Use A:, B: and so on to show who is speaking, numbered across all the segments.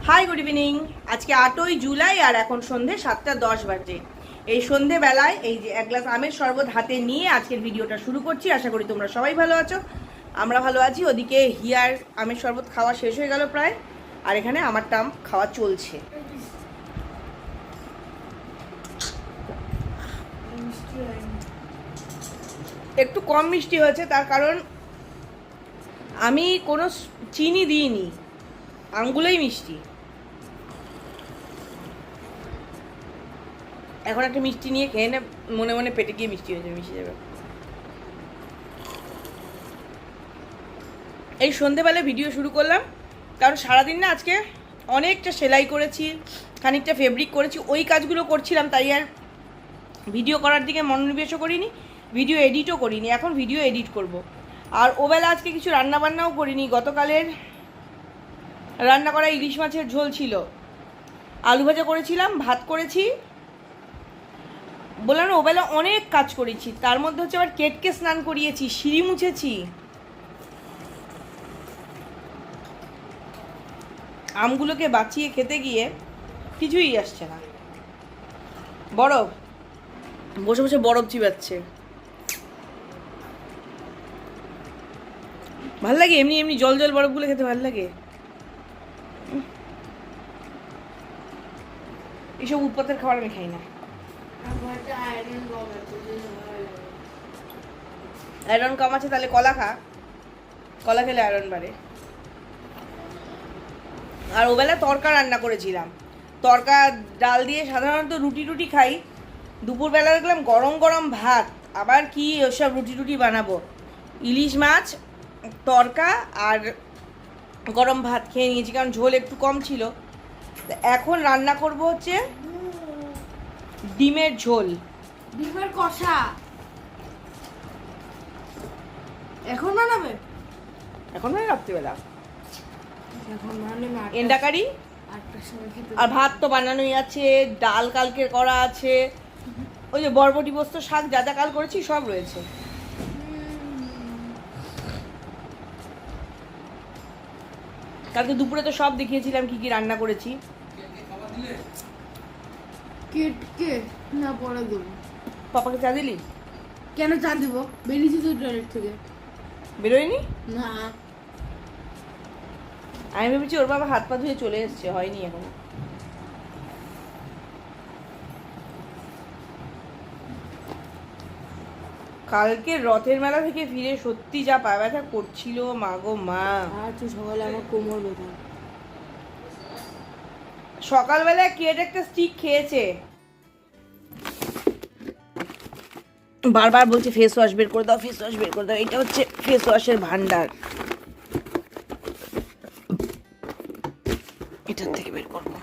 A: Hi good evening. আজকে 8ই জুলাই আর এখন সন্ধে 7:10 বাজে। এই সন্ধেবেলায় এই যে এক গ্লাস আমের শরবত হাতে নিয়ে আজকের ভিডিওটা শুরু করছি। আশা করি তোমরা সবাই ভালো আছো, আমরা ভালো আছি। ওদিকে হিয়ার আমের শরবত খাওয়া শেষ হয়ে গেল প্রায়, আর এখানে আমারটা আম খাওয়া চলছে। একটু কম মিষ্টি হয়েছে, তার কারণ আমি কোনো চিনি দিইনি, আমগুলোই মিষ্টি। এখন একটা মিষ্টি নিয়ে খেয়ে নে, মনে মনে পেটে গিয়ে মিষ্টি হয়ে যাবে, মিশে যাবে। এই সন্ধেবেলায় ভিডিও শুরু করলাম কারণ সারাদিন না আজকে অনেকটা সেলাই করেছি, খানিকটা ফেব্রিক করেছি, ওই কাজগুলো করছিলাম, তাই আর ভিডিও করার দিকে মনোনিবেশও করিনি, ভিডিও এডিটও করিনি। এখন ভিডিও এডিট করব। আর ওবেলা আজকে কিছু রান্নাবান্নাও করিনি। গতকালের রান্না করা ইলিশ মাছের ঝোল ছিল, আলু ভাজা করেছিলাম, ভাত করেছি। বললাম না ওবেলা অনেক কাজ করেছি, তার মধ্যে হচ্ছে আবার কেটকে স্নান করিয়েছি, সিঁড়ি মুছেছি। আমগুলোকে বাঁচিয়ে খেতে গিয়ে কিছুই আসছে না। বরফ, বসে বসে বরফ চিবাচ্ছে। ভাল লাগে এমনি এমনি জল জল বরফগুলো খেতে ভাল লাগে। এইসব উৎপাতের খাবার আমি খাই না। আয়রন কম আছে, তাহলে কলা খা, কলা খেলে আয়রন বাড়ে। আর ওবেলা তরকা রান্না করেছিলাম, তরকা ডাল দিয়ে সাধারণত রুটি টুটি খাই। দুপুরবেলা দেখলাম গরম গরম ভাত, আবার কি ওসব রুটি টুটি বানাবো। ইলিশ মাছ তরকা আর গরম ভাত খেয়ে নিয়েছি, কারণ ঝোল একটু কম ছিল। এখন রান্না করব হচ্ছে ডিমের ঝোল,
B: ডিমের কষা। এখন বানাবে?
A: এখন মানে রাত্রিবেলা
B: এখন বানালে
A: এন্ডা কারি।
B: 8টার সময় খেতে।
A: আর ভাত তো বানানোই আছে, ডাল কালকের করা আছে, ওই যে বরবটি পোস্ত শাক যা যা কাল করেছি সব রয়েছে। কালকে দুপুরে তো সব দেখিয়েছিলাম কি কি রান্না করেছি।
B: কেটকে না পরে দেবো।
A: পাপাকে চা দিলি?
B: কেন চা দিব? বেরিয়েছি তো টয়লেট থেকে।
A: বেরোয়নি?
B: না,
A: আমি ভেবেছি ওর বাবা হাত পা ধুয়ে চলে এসছে, হয়নি এখন। কালকে রথের মেলা থেকে ফিরে সত্যি যা পা ব্যথা করছিল, মা গো মা।
B: আজকে সকালে আমার কোমর ব্যথা।
A: সকালবেলায় কেট একটা স্টিক খেয়েছে, বারবার বলছে ফেস ওয়াশ বের করে দাও, ফেস ওয়াশ বের করে দাও। এটা হচ্ছে ফেস ওয়াশের ভান্ডার, এটার থেকে বের করবো।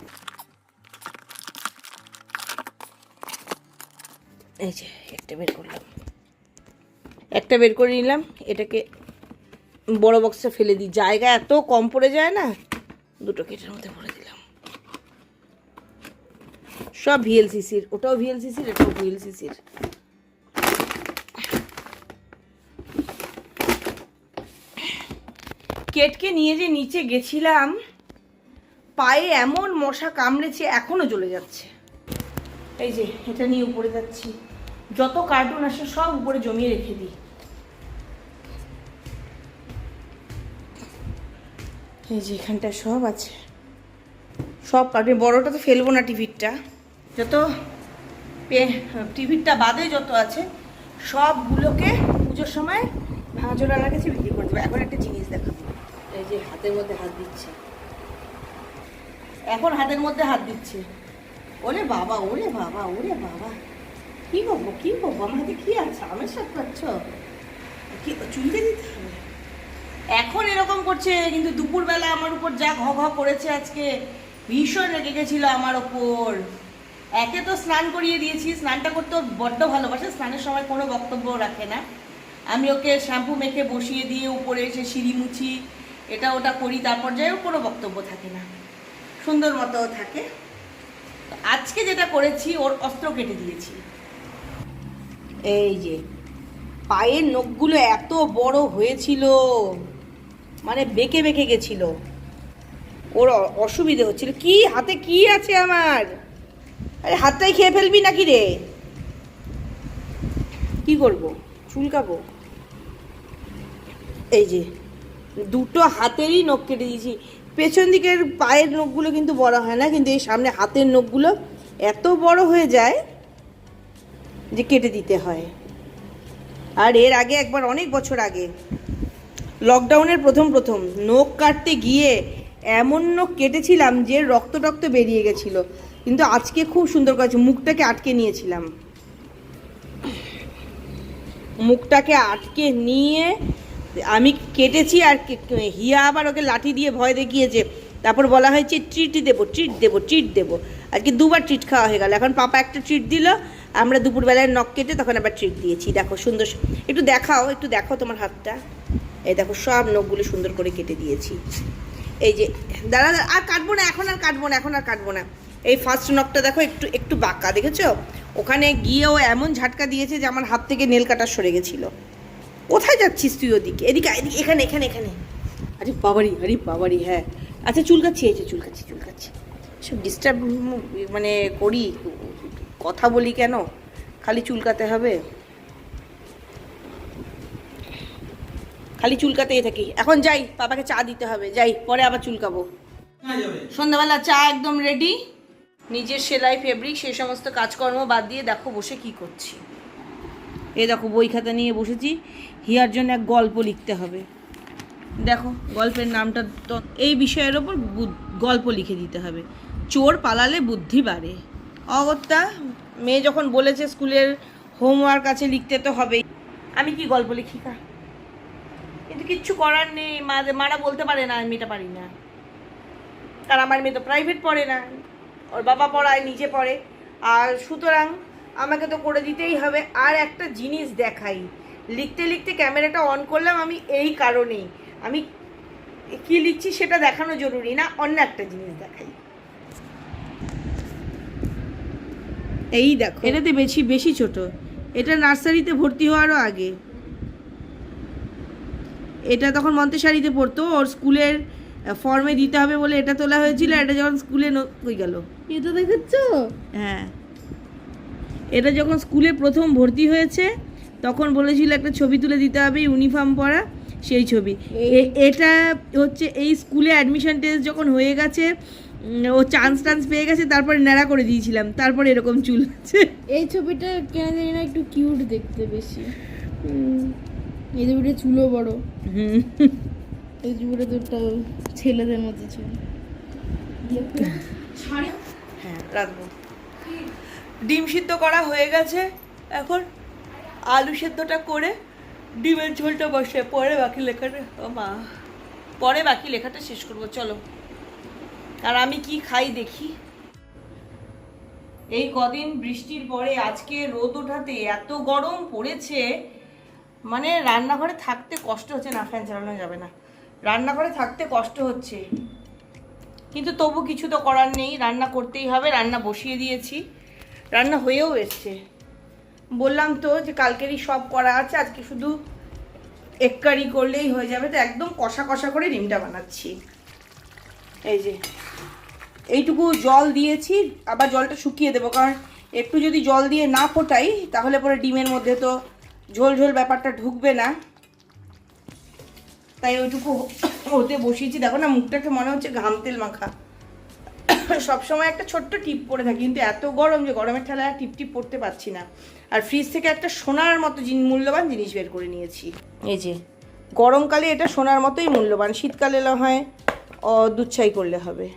A: এই যে একটা বের করলাম, একটা বের করে নিলাম। এটাকে বড় বক্সে ফেলে দিই, জায়গা এত কম পড়ে যায় না। দুটো কেটের মধ্যে ভরে দিলাম, সব ভিএলসিসির, ওটাও ভিএলসিসির, এটাও ভিএলসিসির। কেটকে নিয়ে যে নিচে গেছিলাম, পায়ে এমন মশা কামড়েছে, এখনো জ্বলে যাচ্ছে। এই যে এটা নিয়ে উপরে যাচ্ছি, যত কার্টুন আসে সব উপরে জমিয়ে রেখে দিই। এই যে এখানটা সব আছে, সব কার্টুন। বড়টা তো ফেলবো না, টিভিরটা যত, টিভিরটা বাদে যত আছে সবগুলোকে পুজোর সময় ভাঙাচোরা রেখেছি, বিক্রি করে দেবো। এখন একটা জিনিস দেখাবো, এই যে হাতের মধ্যে হাত দিচ্ছে, এখন হাতের মধ্যে হাত দিচ্ছে। ওরে বাবা, ওরে বাবা, ওরে বাবা, কি করবো কি করবো, আমার হাতে কি আছে? আমের সাথে পাচ্ছ কি চুলকে দিতে হবে? এখন এরকম করছে, কিন্তু দুপুরবেলা আমার উপর যা ঘ ঘ করেছে আজকে, ভীষণ রেগে গেছিল আমার ওপর। একে তো স্নান করিয়ে দিয়েছি, স্নানটা করতে ওর বড্ড ভালোবাসে, স্নানের সময় কোনো বক্তব্য রাখে না। আমি ওকে শ্যাম্পু মেখে বসিয়ে দিয়ে উপরে এসে সিঁড়ি মুছি, এটা ওটা করি, তারপর যাই, ওর কোনো বক্তব্য থাকে না, সুন্দর মতো থাকে। আজকে যেটা করেছি, ওর অস্ত্র কেটে দিয়েছি। এই যে পায়ের নখগুলো এত বড় হয়েছিল, মানে বেঁকে বেঁকে গেছিল। ওর অসুবিধে হচ্ছিল। কি হাতে কি আছে আমার? আরে হাতটাই খেয়ে ফেলবি নাকি রে? কি করব, চুলকাবো? এই যে দুটো হাতেরই নখ কেটে দিয়েছি। পেছন দিকের পায়ের নখগুলো কিন্তু বড় হয় না, কিন্তু এই সামনে হাতের নখগুলো এত বড় হয়ে যায় যে কেটে দিতে হয়। আর এর আগে একবার, অনেক বছর আগে, লকডাউনের প্রথম নখ কাটতে গিয়ে এমন নখ কেটেছিলাম যে রক্ত টক্ত বেরিয়ে গেছিল। কিন্তু আজকে খুব সুন্দর করেছে, মুখটাকে আটকে নিয়েছিলাম, মুখটাকে আটকে নিয়ে আমি কেটেছি। আর হিয়া আবার ওকে লাঠি দিয়ে ভয় দেখিয়েছে। তারপর বলা হয়েছে ট্রিট দেবো, ট্রিট দেবো, ট্রিট দেবো। আজকে দুবার ট্রিট খাওয়া হয়ে গেল। এখন পাপা একটা ট্রিট দিল, আমরা দুপুরবেলায় নখ কেটে তখন আবার ট্রিট দিয়েছি। দেখো সুন্দর, একটু দেখাও, একটু দেখো তোমার হাতটা। এই দেখো সব নখগুলো সুন্দর করে কেটে দিয়েছি। এই যে দাঁড়া, আর কাটবো না এখন, আর কাটবো না এখন, আর কাটবো না। এই ফার্স্ট নখটা দেখো একটু একটু বাঁকা, দেখেছো? ওখানে গিয়েও এমন ঝাটকা দিয়েছে যে আমার হাত থেকে নেল কাটা সরে গেছিলো। কোথায় যাচ্ছিস তুই? ওদিকে, এদিকে, এদিকে, এখানে এখানে এখানে। আরে বাবারি, হ্যাঁ। আচ্ছা চুলকাচ্ছি, এই যে চুলকাচ্ছি। সব ডিস্টার্ব মানে করি, কথা বলি কেন? খালি চুলকাতে হবে, খালি চুলকাতেই থাকি। এখন যাই, বাবাকে চা দিতে হবে, যাই, পরে আবার চুলকাবো। সন্ধ্যাবেলা চা একদম রেডি। নিজের সেলাই, ফেব্রিক, সেই সমস্ত কাজকর্ম বাদ দিয়ে দেখো বসে কি করছি। এই দেখো বই খাতা নিয়ে বসেছি, হিয়ার জন্য এক গল্প লিখতে হবে। দেখো গল্পের নামটা তো এই বিষয়ের ওপর গল্প লিখে দিতে হবে। চোর পালালে বুদ্ধি বাড়ে। অগত্যা মেয়ে যখন বলেছে স্কুলের হোমওয়ার্ক আছে, লিখতে তো হবেই। আমি কি গল্প লিখি কা? কিন্তু কিচ্ছু করার নেই, মারা বলতে পারে না আমি এটা পারি না। কারণ আমার মেয়ে তো প্রাইভেট পড়ে না, ওর বাবা পড়ায়, নিজে পড়ে। আর সুতরাং আমাকে তো করে দিতেই হবে। আর একটা জিনিস দেখাই, লিখতে লিখতে ক্যামেরাটা অন করলাম আমি এই কারণেই, আমি কি লিখছি সেটা দেখানো জরুরি না, অন্য একটা জিনিস দেখাই। এই দেখো, এটাতে বেশি বেশি ছোট, এটা নার্সারিতে ভর্তি হওয়ারও আগে। এটা তখন মন্তেশ্বরীতে পড়তো, ওর স্কুলের ফর্মে দিতে হবে বলে এটা তোলা হয়েছিল। এটা যখন স্কুলে হয়ে গেল,
B: এটা দেখাচ্ছ?
A: হ্যাঁ, এটা যখন স্কুলে প্রথম ভর্তি হয়েছে তখন বলেছিল একটা ছবি তুলে দিতে হবে, ইউনিফর্ম পরা, সেই ছবি। এটা হচ্ছে এই স্কুলে অ্যাডমিশন টেস্ট যখন হয়ে গেছে, ও চান্স পেয়ে গেছে, তারপরে ন্যাড়া করে দিয়েছিলাম, তারপরে এরকম চুল আছে।
B: এই ছবিটা কেন জানি না একটু কিউট দেখতে বেশি। এই ছবিটা চুলও বড়। এই ছবিটা তো একটা ছেলেদের মতো ছিল।
A: হ্যাঁ রাখবো। ডিম সিদ্ধ করা হয়ে গেছে, এখন আলু সেদ্ধটা করে ডিমের ঝোলটা বসে পরে বাকি লেখাটা, ও মা, পরে বাকি লেখাটা শেষ করবো। চলো, আর আমি কি খাই দেখি। এই কদিন বৃষ্টির পরে আজকে রোদ ওঠাতে এত গরম পড়েছে, মানে রান্নাঘরে থাকতে কষ্ট হচ্ছে। না, ফ্যান চালানো যাবে না, রান্নাঘরে থাকতে কষ্ট হচ্ছে, কিন্তু তবু কিছু তো করার নেই, রান্না করতেই হবে। রান্না বসিয়ে দিয়েছি, রান্না হয়েও এসছে। বললাম তো যে কালকেরই সব করা আছে, আজকে শুধু এক কারি করলেই হয়ে যাবে। তো একদম কষা কষা করে ডিমটা বানাচ্ছি। এই যে এইটুকু জল দিয়েছি, আবার জলটা শুকিয়ে দেবো, কারণ একটু যদি জল দিয়ে না ফোটাই তাহলে পরে ডিমের মধ্যে তো ঝোল ঝোল ব্যাপারটা ঢুকবে না, তাই ওইটুকু হতে বসিয়েছি। দেখো না, মুখটাকে মনে হচ্ছে ঘাম তেল মাখা। সবসময় একটা ছোট্ট টিপ পরে থাকি, কিন্তু এত গরম যে গরমের ঠেলায় টিপ টিপ পরতে পারছি না। আর ফ্রিজ থেকে একটা সোনার মতো মূল্যবান জিনিস বের করে নিয়েছি। এই যে গরমকালে এটা সোনার মতোই মূল্যবান, শীতকালে হয় দুধ ছাই করলে হবে।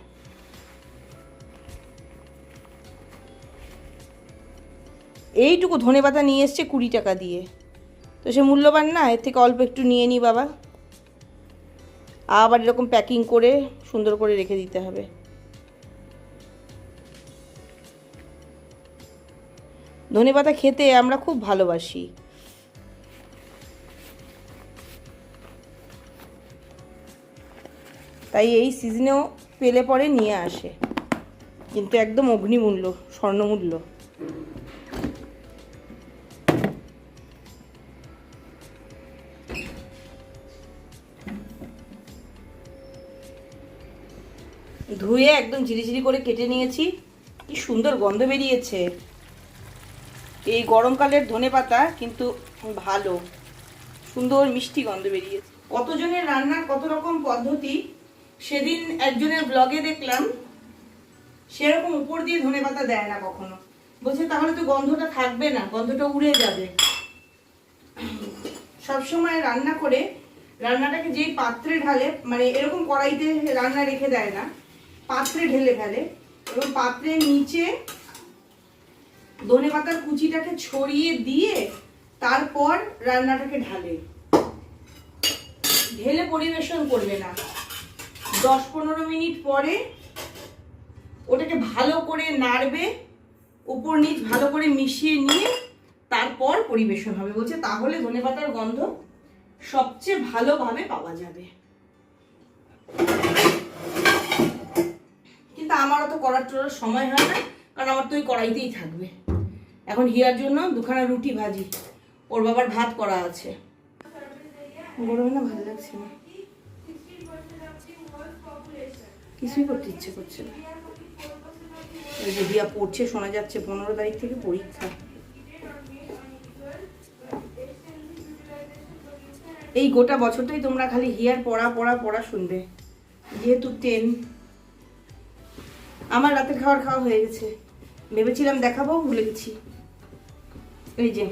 A: এইটুকু ধনেপাতা নিয়ে এসছে 20 টাকা দিয়ে, তো সে মূল্যবান না, এর থেকে অল্প একটু নিয়ে নিই বাবা। আবার এরকম প্যাকিং করে সুন্দর করে রেখে দিতে হবে। ধনেপাতা খেতে আমরা খুব ভালোবাসি, তাই এই সিজনেও পেলে পরে নিয়ে আসে, কিন্তু একদম অগ্নিমূল্য, স্বর্ণমূল্য। ধুয়ে একদম ঝিরিঝিরি করে কেটে নিয়েছি। কি সুন্দর গন্ধ বেরিয়েছে। এই গরমকালের ধনেপাতা কিন্তু ভালো, সুন্দর মিষ্টি গন্ধ বেরিয়েছে। কতজনের রান্নার কত রকম পদ্ধতি, সেদিন একজনের ব্লগে দেখলাম সেরকম উপর দিয়ে ধনেপাতা দেয় না কখনো, বলছে তাহলে তো গন্ধটা থাকবে না, গন্ধটা উড়ে যাবে। সবসময় রান্না করে রান্নাটাকে যেই পাত্রে ঢালে, মানে এরকম কড়াইতে রান্না রেখে দেয় না, পাত্রে ঢেলে ফেলে এবং পাত্রের নিচে ধনেপাতার কুচিটাকে ছড়িয়ে দিয়ে তারপর রান্নাটাকে ঢালে। ঢেলে পরিবেশন করবে না, 10-15 মিনিট পরে ওটাকে ভালো করে নাড়বে, উপর নিচ ভালো করে মিশিয়ে নিয়ে তারপর পরিবেশন হবে। বলছে তাহলে ধনেপাতার গন্ধ সবচেয়ে ভালোভাবে পাওয়া যাবে। কিন্তু আমারও তো করার সময় হয় না, কারণ আমার তো ওই কড়াইতেই থাকবে। এখন হিয়ার জন্য দুখানা রুটি ভাজি, ওর বাবার ভাত করা আছে। গরমে না ভালো লাগছে না, কিছুই করতে ইচ্ছে করছে না। ওই যে হিয়া পড়ছে, শোনা যাচ্ছে 15 তারিখ থেকে পরীক্ষা। এই গোটা বছরটাই তোমরা খালি হিয়ার পড়া পড়া পড়া শুনবে, যেহেতু 10। আমার রাতের খাওয়া হয়ে গেছে, ভেবেছিলাম দেখাবো, ভুলে গেছি। এই যে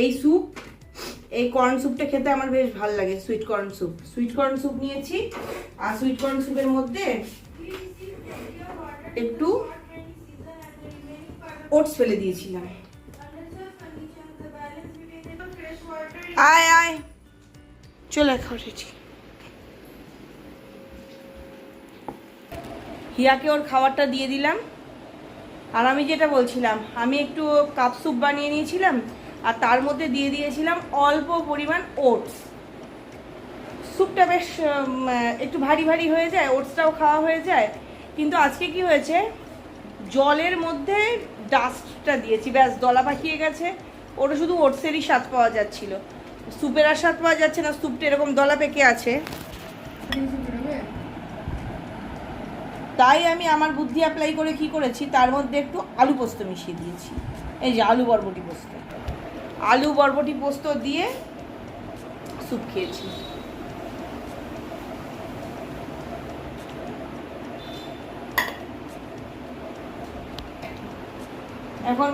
A: এই স্যুপ, এই কর্ন স্যুপটা খেতে আমার বেশ ভালো লাগে। সুইট কর্ন স্যুপ নিয়েছি, আর সুইট কর্ন স্যুপের মধ্যে একটু ওটস ফেলে দিয়েছিলাম। আয় আয় চলে খাওয়াছি। হিয়াকে ওর খাবারটা দিয়ে দিলাম। আর আমি যেটা বলছিলাম, আমি একটু কাপ স্যুপ বানিয়ে নিয়েছিলাম আর তার মধ্যে দিয়ে দিয়েছিলাম অল্প পরিমাণ ওটস। স্যুপটা বেশ একটু ভারী ভারী হয়ে যায়, ওটসটাও খাওয়া হয়ে যায়। কিন্তু আজকে কি হয়েছে, জলের মধ্যে ডাস্টটা দিয়েছি, ব্যাস দলা পাকিয়ে গেছে। ওটা শুধু ওটসেরই স্বাদ পাওয়া যাচ্ছিল, স্যুপের আর স্বাদ পাওয়া যাচ্ছে না। স্যুপটা এরকম দলা পেকে আছে, তাই আমি আমার বুদ্ধি অ্যাপ্লাই করে কি করেছি, তার মধ্যে একটু আলু পোস্ত মিশিয়ে দিয়েছি। এই যে আলু বরবটি পোস্ত দিয়ে স্যুপ খেয়েছি। এখন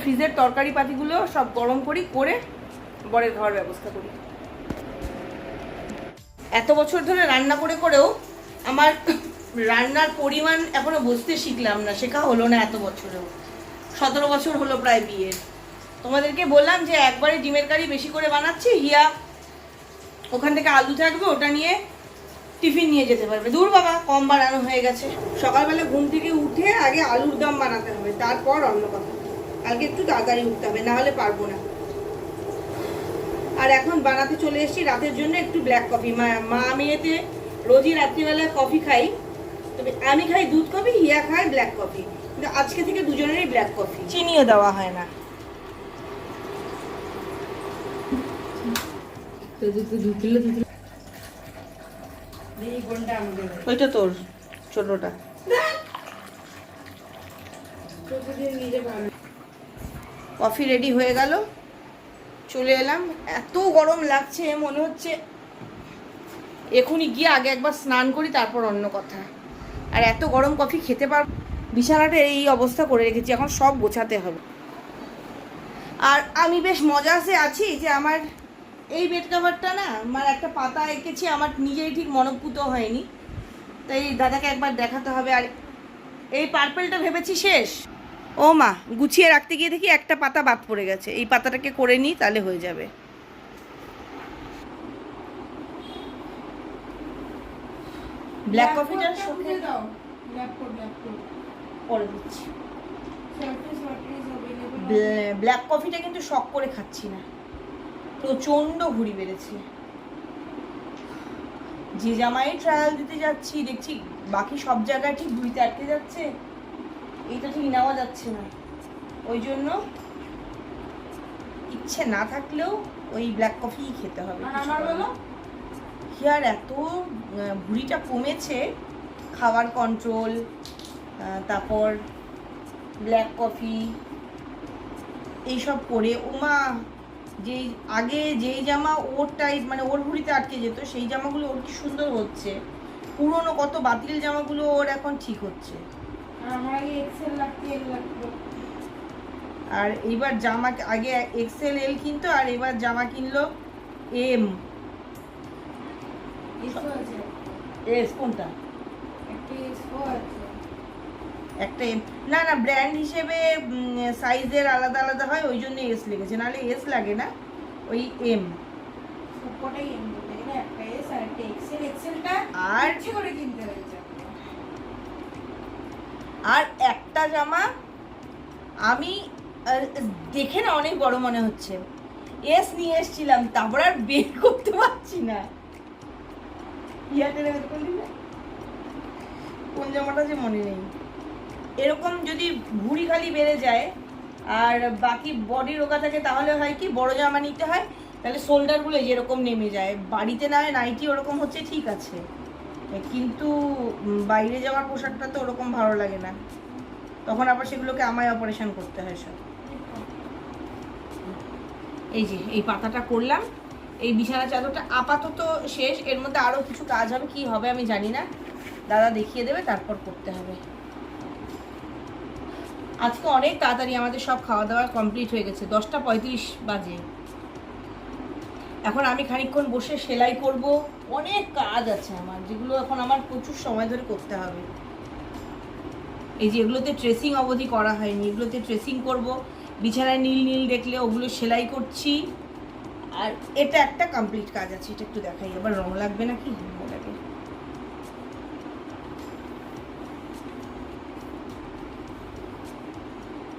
A: ফ্রিজের তরকারি পাতিগুলো সব গরম করি, করে বরের খাওয়ার ব্যবস্থা করি। এত বছর ধরে রান্না করে করেও আমার রান্নার পরিমাণ এখনো বুঝতে শিখলাম না, শেখা হলো না এত বছরেও। 17 বছর হলো প্রায় বিয়ের। তোমাদেরকে বললাম যে একবারে ডিমের কারি বেশি করে বানাচ্ছি, হিয়া ওখান থেকে আলু থাকবে, ওটা নিয়ে টিফিন নিয়ে যেতে পারবে। দূর বাবা, কম বানানো হয়ে গেছে। সকালবেলা ঘুম থেকে উঠে আগে আলুর দম বানাতে হবে, তারপর অন্য কথা। কালকে একটু তাড়াতাড়ি উঠতে হবে, না হলে পারবো না। আর এখন বানাতে চলে এসেছি রাতের জন্য একটু ব্ল্যাক কফি। মা মেয়েতে রোজই রাত্রিবেলায় কফি খাই, তবে আমি খাই দুধ কফি, হিয়া খায় ব্ল্যাক কফি। কিন্তু আজকে থেকে দুজনেরই ব্ল্যাক কফি, চিনিও দেওয়া হয় না। ওইটা তোর ছোটটা। কফি রেডি হয়ে গেল, চলে এলাম। এত গরম লাগছে, মনে হচ্ছে এখনই গিয়ে আগে একবার স্নান করি, তারপর অন্য কথা। আর এত গরম কফি খেতে পার। বিছানাটা এই অবস্থা করে রেখেছি, এখন সব গোছাতে হবে। আর আমি বেশ মজাতে আছি যে আমার এই বেড কভারটা না, আমার একটা পাতা এঁকেছি, আমার নিজেই ঠিক মনোপুত হয়নি, তাই দাদাকে একবার দেখাতে হবে। আর এই পার্পেলটা ভেবেছি শেষ, ও মা, গুছিয়ে রাখতে গিয়ে দেখি একটা পাতা বাদ পড়ে গেছে। এই পাতাটাকে করে নিই, তাহলে হয়ে যাবে। ব্ল্যাক কফিটা পরে দিচ্ছি। ব্ল্যাক কফিটা কিন্তু শখ করে খাচ্ছি না, প্রচন্ড ঘুরি বেড়েছে। যে জামাই ট্রায়াল দিতে যাচ্ছি, দেখছি বাকি সব জায়গায় ঠিক 2তে আটকে যাচ্ছে, এইটা ঠিক নেওয়া যাচ্ছে না। ওই জন্য ইচ্ছে না থাকলেও ওই ব্ল্যাক কফি খেতে হবে। আজকে আর এত ভুঁড়িটা কমেছে, খাওয়ার কন্ট্রোল, তারপর ব্ল্যাক কফি এইসব করে। ওমা, যেই আগে যেই জামা ওর টাইট মানে ওর ভুঁড়িতে আটকে যেত, সেই জামাগুলো ওর কি সুন্দর হচ্ছে। পুরনো কত বাতিল জামাগুলো ওর এখন ঠিক হচ্ছে।
B: আমার আগে এক্সেল লাগতো, এল লাগতো।
A: আর এইবার জামা আগে এক্সেল এল কিনতো, আর এবার জামা কিনলো এম। এস কোনটা? একটা এম না, না ব্র্যান্ড হিসেবে সাইজের আলাদা আলাদা হয়, ওই জন্য এস লেগেছে, নাহলে এস লাগে না, ওই এম। আর একটা জামা আমি দেখে না অনেক বড় মনে হচ্ছে, এস নিয়ে এসছিলাম, তারপর আর বের করতে পারছি না। কোন জামাটা যে মনে নেই। এরকম যদি ভুঁড়ি খালি বেড়ে যায় আর বাকি বডি রোগা থাকে, তাহলে হয় কি বড় জামা নিতে হয়, তাহলে শোল্ডারগুলো যেরকম নেমে যায়। বাড়িতে না হয় নাইটি ওরকম হচ্ছে, ঠিক আছে, কিন্তু বাইরে যাওয়ার পোশাকটা তো ওরকম ভালো লাগে না, তখন আবার সেগুলোকে আমায় অপারেশন করতে হয় সব। এই যে এই পাতাটা করলাম, এই বিছানা চাদরটা আপাতত শেষ, এর মধ্যে আরও কিছু কাজ হবে, কি হবে আমি জানি না, দাদা দেখিয়ে দেবে, তারপর করতে হবে। আজকে অনেক তাড়াতাড়ি আমাদের সব খাওয়া দাওয়া কমপ্লিট হয়ে গেছে, 10:35 বাজে। এখন আমি খানিকক্ষণ বসে সেলাই করব, অনেক কাজ আছে আমার, যেগুলো এখন আমার প্রচুর সময় ধরে করতে হবে। এই যে এগুলোতে ট্রেসিং অবধি করা হয়নি, এগুলোতে ট্রেসিং করব, বিছানায় নীল নীল দেখলে ওগুলো সেলাই করছি। আর এটা একটা কমপ্লিট কাজ আছে, এটা একটু দেখাই, আবার রং লাগবে নাকি? লাগে।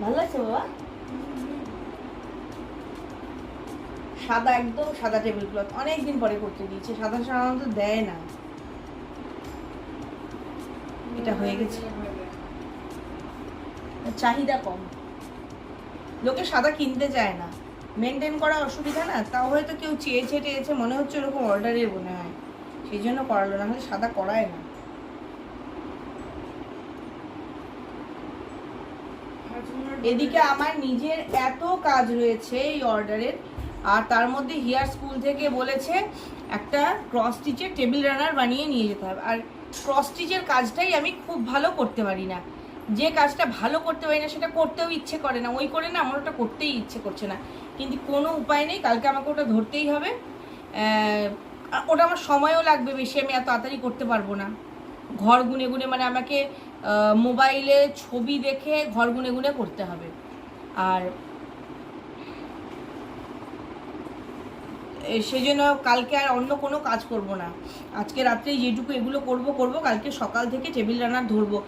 A: ভালো লাগছে বাবা? সাদা, একদম সাদা টেবিল ক্লথ, অনেকদিন পরে করতে দিয়েছে, সাদা সাধারণত দেয় না। এটা হয়ে গেছে, চাহিদা কম, লোকে সাদা কিনতে চায় না, মেনটেন করা অসুবিধা না, তাও হয়তো কেউ চেয়েছে টেয়েছে, মনে হচ্ছে ওরকম অর্ডারের মনে হয়, সেই জন্য করালো, না হলে সাদা করায় না। এদিকে আমার নিজের এত কাজ রয়েছে এই অর্ডারের, আর তার মধ্যে হিয়ার স্কুল থেকে বলেছে একটা ক্রস স্টিচের টেবিল রানার বানিয়ে নিয়ে যেতে হবে। আর ক্রস স্টিচের কাজটাই আমি খুব ভালো করতে পারি না, যে কাজটা ভালো করতে পারি না সেটা করতেও ইচ্ছে করে না, ওই করে না আমার ওটা করতেই ইচ্ছে করছে না, কিন্তু কোনো উপায় নেই, কালকে আমাকে ওটা ধরতেই হবে। ওটা আমার সময়ও লাগবে বেশি, আমি এত তাড়াতাড়ি করতে পারবো না, ঘর গুনে গুনে, মানে আমাকে মোবাইলে ছবি দেখে ঘর গুনে গুনে করতে হবে। আর সেই জন্য কালকে আর অন্য কোনো কাজ করব না, আজকে রাত্রে যেটুকু এগুলো করব, কালকে সকাল থেকে টেবিল রানার ধরবো,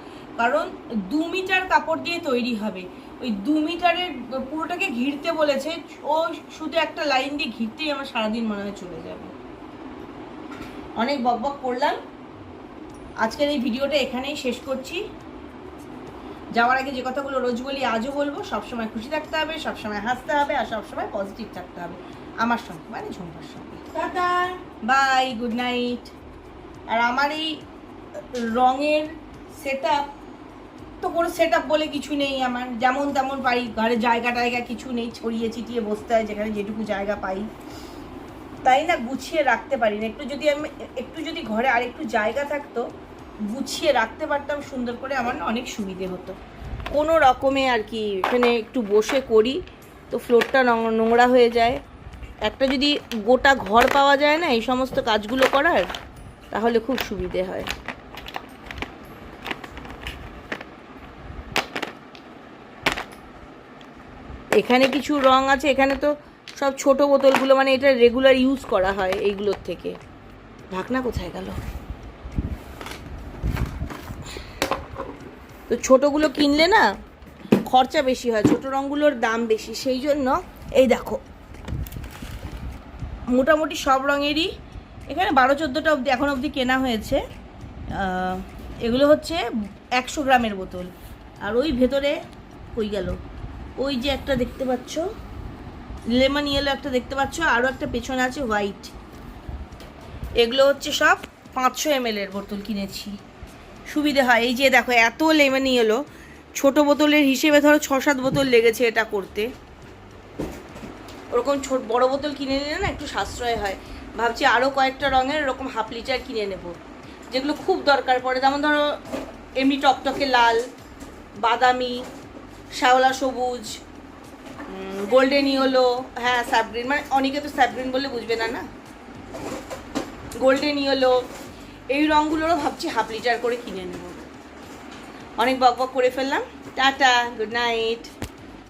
A: কারণ 2 মিটার কাপড় দিয়ে তৈরি হবে, ওই 2 মিটারের পুরোটাকে ঘিরতে বলেছে, ও শুধু একটা লাইন দিয়ে ঘিরতেই আমার সারাদিন মনে হয় চলে যাবে। অনেক বকবক করলাম, আজকের এই ভিডিওটা এখানেই শেষ করছি। যাওয়ার আগে যে কথাগুলো রোজ বলি আজও বলবো, সবসময় খুশি থাকতে হবে, সবসময় হাসতে হবে, আর সবসময় পজিটিভ থাকতে হবে আমার সঙ্গে, মানে ঝুম্পার সঙ্গে। Ta ta, bye, good night. আর আমার এই রঙের সেট আপ তো কোনো সেট আপ বলে কিছু নেই, আমার যেমন তেমন পারি, ঘরে জায়গা টায়গা কিছু নেই, ছড়িয়ে ছিটিয়ে বসতে হয় যেখানে যেটুকু জায়গা পাই, তাই না গুছিয়ে রাখতে পারি না। একটু যদি ঘরে আর একটু জায়গা থাকতো, গুছিয়ে রাখতে পারতাম সুন্দর করে, আমার না অনেক সুবিধে হতো। কোনো রকমে আর কি এখানে একটু বসে করি তো ফ্লোরটা নোংরা হয়ে যায়, একটা যদি গোটা ঘর পাওয়া যায় না এই সমস্ত কাজগুলো করার, তাহলে খুব সুবিধে হয়। এখানে কিছু রং আছে, এখানে তো সব ছোট বোতলগুলো, মানে এটা রেগুলার ইউজ করা হয় এইগুলোর থেকে। ঢাকনা কোথায় গেল? তো ছোটোগুলো কিনলে না খরচা বেশি হয়, ছোট রঙগুলোর দাম বেশি, সেই জন্য এই দেখো মোটামুটি সব রঙেরই এখানে 12-14টা অবধি এখন অবধি কেনা হয়েছে। এগুলো হচ্ছে 100 গ্রামের বোতল। আর ওই ভেতরে কই গেল, ওই যে একটা দেখতে পাচ্ছ লেমন ইয়েলো একটা দেখতে পাচ্ছ, আরও একটা পেছনে আছে হোয়াইট, এগুলো হচ্ছে সব 500 ml এর বোতল কিনেছি, সুবিধে হয়। এই যে দেখো এত লেমন এলো, ছোট বোতলের হিসেবে ধরো 6-7 বোতল লেগেছে এটা করতে। ওরকম বড় বোতল কিনে নিলে না একটু সাশ্রয় হয়। ভাবছি আরও কয়েকটা রঙের এরকম 1/2 লিটার কিনে নেব, যেগুলো খুব দরকার পড়ে। যেমন ধরো এমনি টকটকে লাল, বাদামি, শ্যাওলা সবুজ, গোল্ডেন ইয়েলো, হ্যাঁ স্যাপগ্রিন, মানে অনেকে তো স্যাপগ্রিন বলে বুঝবে না, না গোল্ডেন ইয়েলো, এই রঙগুলোরও ভাবছি 1/2 লিটার করে কিনে নেব। অনেক বক বক করে ফেললাম, টাটা, গুড নাইট।